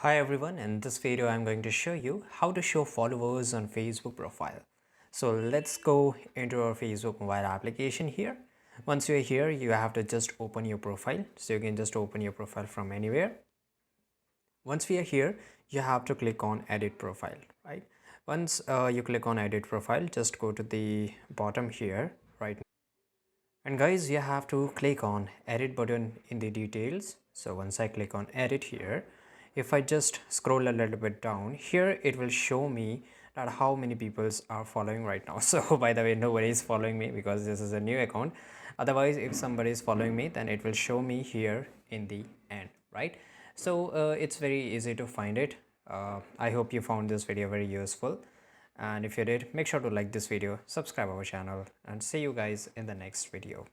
Hi everyone, in this video I'm going to show you how to show followers on Facebook profile. So let's go into our Facebook mobile application here. Once you're here, you have to just open your profile. So you can just open your profile from anywhere. Once we are here, you have to click on edit profile, right? Once you click on edit profile, just go to the bottom here, right? And guys, you have to click on edit button in the details. So once I click on edit here, if I just scroll a little bit down here, it will show me that how many people are following right now. So by the way, nobody is following me because this is a new account. Otherwise, if somebody is following me, then it will show me here in the end, right? So it's very easy to find it. I hope you found this video very useful, and if you did, make sure to like this video, subscribe our channel, and see you guys in the next video.